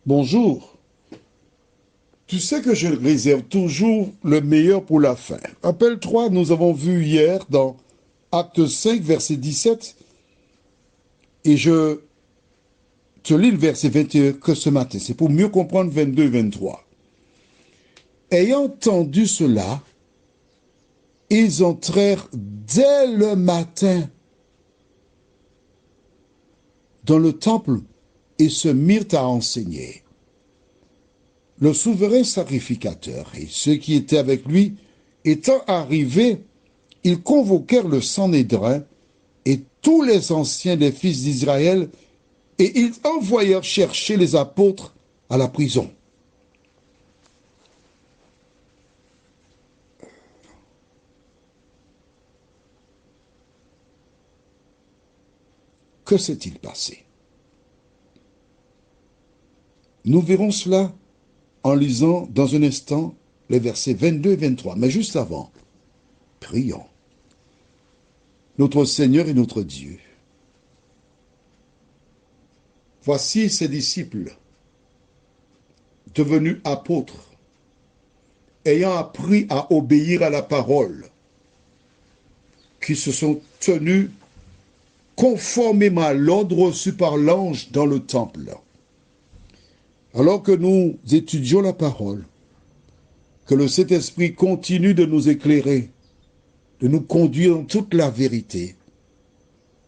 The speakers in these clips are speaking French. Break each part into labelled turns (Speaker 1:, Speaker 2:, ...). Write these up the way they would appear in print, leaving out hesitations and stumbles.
Speaker 1: Bonjour. Tu sais que je réserve toujours le meilleur pour la fin. Rappelle-toi, nous avons vu hier dans Acte 5, verset 17, et je te lis le verset 21 que ce matin. C'est pour mieux comprendre 22 et 23. Ayant entendu cela, ils entrèrent dès le matin dans le temple et se mirent à enseigner. Le souverain sacrificateur et ceux qui étaient avec lui étant arrivés, ils convoquèrent le Sanhédrin et tous les anciens des fils d'Israël, et ils envoyèrent chercher les apôtres à la prison. Que s'est-il passé? Nous verrons cela en lisant dans un instant les versets 22 et 23. Mais juste avant, prions. Notre Seigneur et notre Dieu, voici ces disciples devenus apôtres, ayant appris à obéir à la parole, qui se sont tenus conformément à l'ordre reçu par l'ange dans le temple. Alors que nous étudions la parole, que le Saint-Esprit continue de nous éclairer, de nous conduire dans toute la vérité.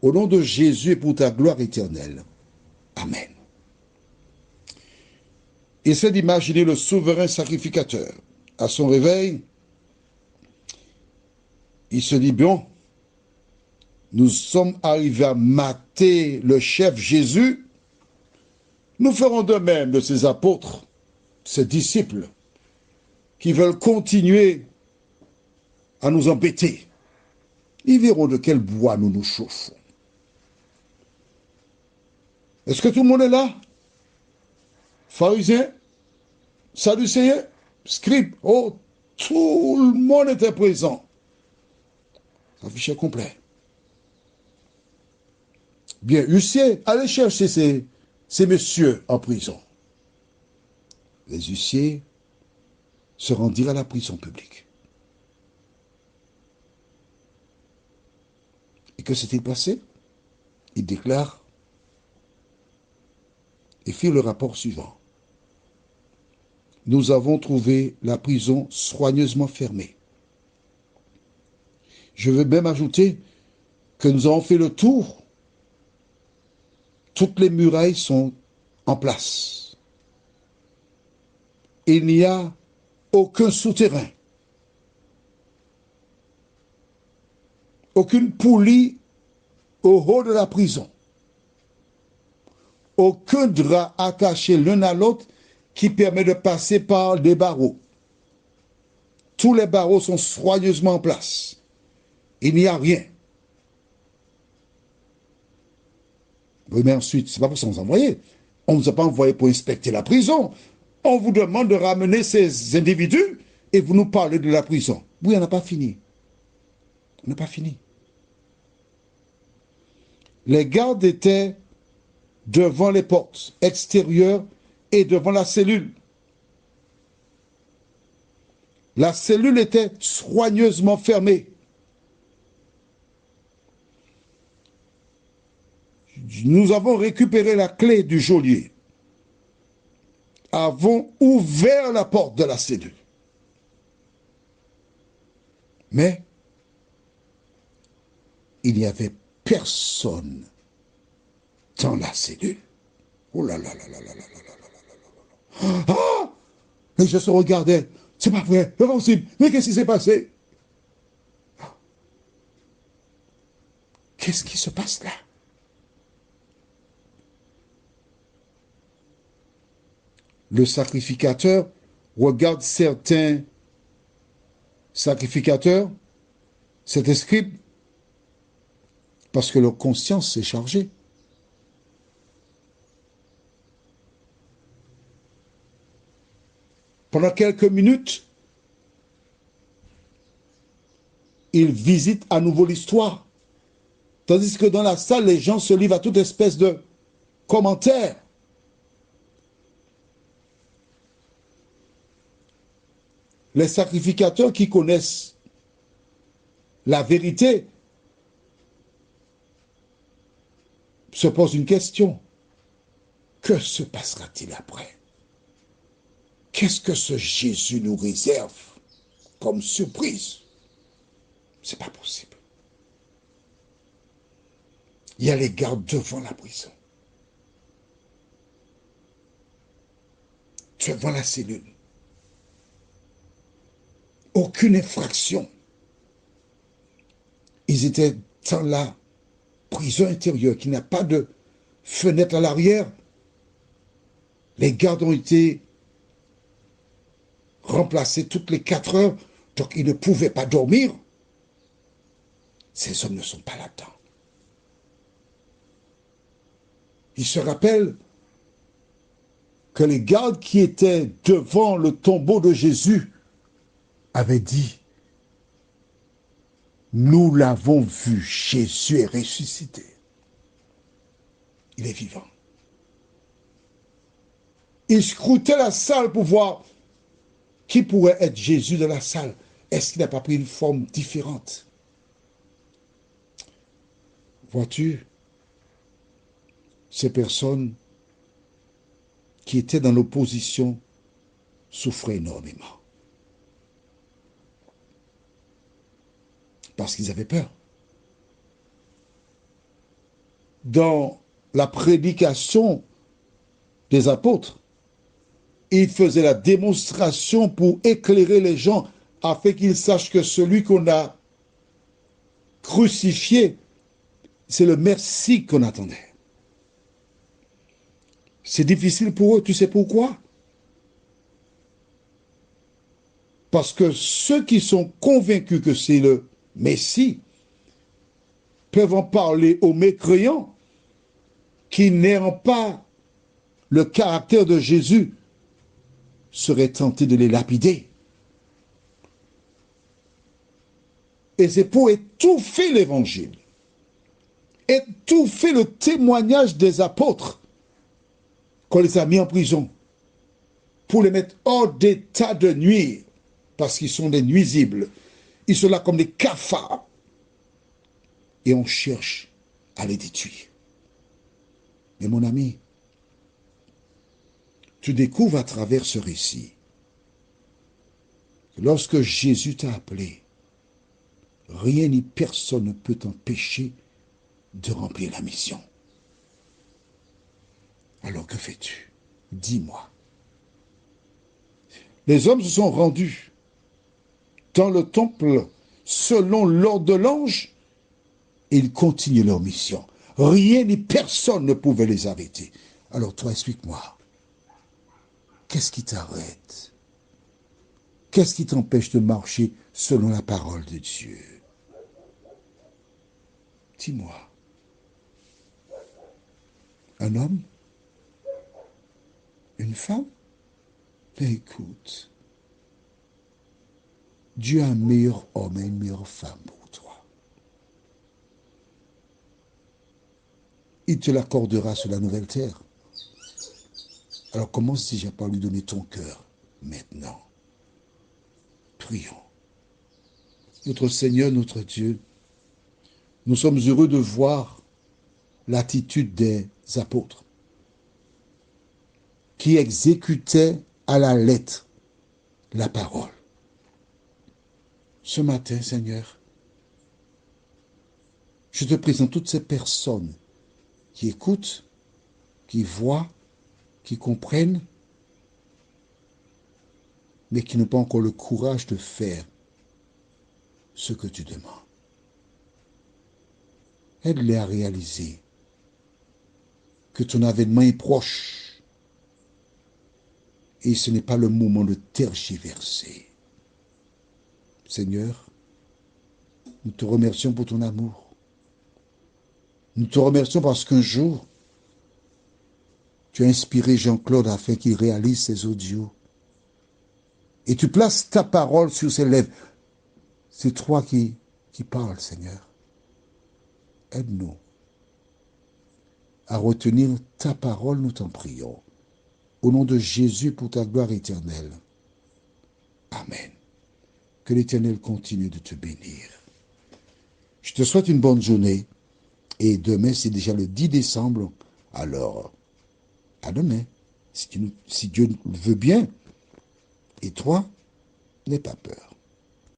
Speaker 1: Au nom de Jésus et pour ta gloire éternelle. Amen. Essaie d'imaginer le souverain sacrificateur. À son réveil, il se dit, bon, nous sommes arrivés à mater le chef Jésus, nous ferons de même de ces apôtres, ces disciples, qui veulent continuer à nous embêter. Ils verront de quel bois nous nous chauffons. Est-ce que tout le monde est là? Pharisiens, Sadducéens, scribes, oh, tout le monde était présent. Ça fichait complet. Bien, huissiers, allez chercher ces messieurs en prison. Les huissiers se rendirent à la prison publique. Et que s'est-il passé? Ils déclarent et firent le rapport suivant. Nous avons trouvé la prison soigneusement fermée. Je veux même ajouter que nous avons fait le tour. Toutes les murailles sont en place. Il n'y a aucun souterrain, aucune poulie au haut de la prison, aucun drap attaché l'un à l'autre qui permet de passer par des barreaux. Tous les barreaux sont soigneusement en place. Il n'y a rien. Oui, mais ensuite, c'est pas pour ça qu'on nous a envoyé. On ne nous a pas envoyé pour inspecter la prison. On vous demande de ramener ces individus et vous nous parlez de la prison. Oui, on n'a pas fini. On n'a pas fini. Les gardes étaient devant les portes extérieures et devant la cellule. La cellule était soigneusement fermée. Nous avons récupéré la clé du geôlier. Avons ouvert la porte de la cellule. Mais il n'y avait personne dans la cellule. Oh là là là là là là là là là là. Ah! Les gens se regardaient. C'est pas vrai, c'est pas possible. Mais qu'est-ce qui s'est passé? Qu'est-ce qui se passe là? Le sacrificateur regarde certains sacrificateurs, certains scribes, parce que leur conscience s'est chargée. Pendant quelques minutes, ils visitent à nouveau l'histoire. Tandis que dans la salle, les gens se livrent à toute espèce de commentaires. les sacrificateurs qui connaissent la vérité se posent une question. Que se passera-t-il après? Qu'est-ce que ce Jésus nous réserve comme surprise? C'est pas possible. Il y a les gardes devant la prison, devant la cellule. Aucune infraction. Ils étaient dans la prison intérieure, qui n'a pas de fenêtre à l'arrière. Les gardes ont été remplacés toutes les 4 heures, donc ils ne pouvaient pas dormir. Ces hommes ne sont pas là-dedans. Ils se rappellent que les gardes qui étaient devant le tombeau de Jésus avaient dit: nous l'avons vu, Jésus est ressuscité. Il est vivant. Ils scrutaient la salle pour voir qui pourrait être Jésus de la salle. Est-ce qu'il n'a pas pris une forme différente? Vois-tu, ces personnes qui étaient dans l'opposition souffraient énormément. Parce qu'ils avaient peur. Dans la prédication des apôtres, ils faisaient la démonstration pour éclairer les gens afin qu'ils sachent que celui qu'on a crucifié, c'est le Messie qu'on attendait. C'est difficile pour eux, tu sais pourquoi? Parce que ceux qui sont convaincus que c'est le Messie peuvent en parler aux mécréants qui, n'ayant pas le caractère de Jésus, seraient tentés de les lapider. Et c'est pour étouffer l'évangile, étouffer le témoignage des apôtres, qu'on les a mis en prison, pour les mettre hors d'état de nuire, parce qu'ils sont des nuisibles. Ils sont là comme des cafards. Et on cherche à les détruire. Mais mon ami, tu découvres à travers ce récit que lorsque Jésus t'a appelé, rien ni personne ne peut t'empêcher de remplir la mission. Alors que fais-tu? Dis-moi. Les hommes se sont rendus dans le temple selon l'ordre de l'ange et ils continuent leur mission. Rien ni personne ne pouvait les arrêter. Alors toi, explique-moi. Qu'est-ce qui t'arrête? Qu'est-ce qui t'empêche de marcher selon la parole de Dieu? Dis-moi. Un homme? Une femme? Mais écoute, Dieu a un meilleur homme et une meilleure femme pour toi. Il te l'accordera sur la nouvelle terre. Alors commence déjà par lui donner ton cœur maintenant. Prions. Notre Seigneur, notre Dieu, nous sommes heureux de voir l'attitude des apôtres qui exécutaient à la lettre la parole. Ce matin, Seigneur, je te présente toutes ces personnes qui écoutent, qui voient, qui comprennent, mais qui n'ont pas encore le courage de faire ce que tu demandes. Aide-les à réaliser que ton avènement est proche et ce n'est pas le moment de tergiverser. Seigneur, nous te remercions pour ton amour. Nous te remercions parce qu'un jour, tu as inspiré Jean-Claude afin qu'il réalise ses audios. Et tu places ta parole sur ses lèvres. C'est toi qui parles, Seigneur. Aide-nous à retenir ta parole, nous t'en prions. Au nom de Jésus, pour ta gloire éternelle. Amen. Que l'Éternel continue de te bénir. Je te souhaite une bonne journée. Et demain, c'est déjà le 10 décembre. Alors, à demain. Si Dieu le veut bien. Et toi, n'aie pas peur.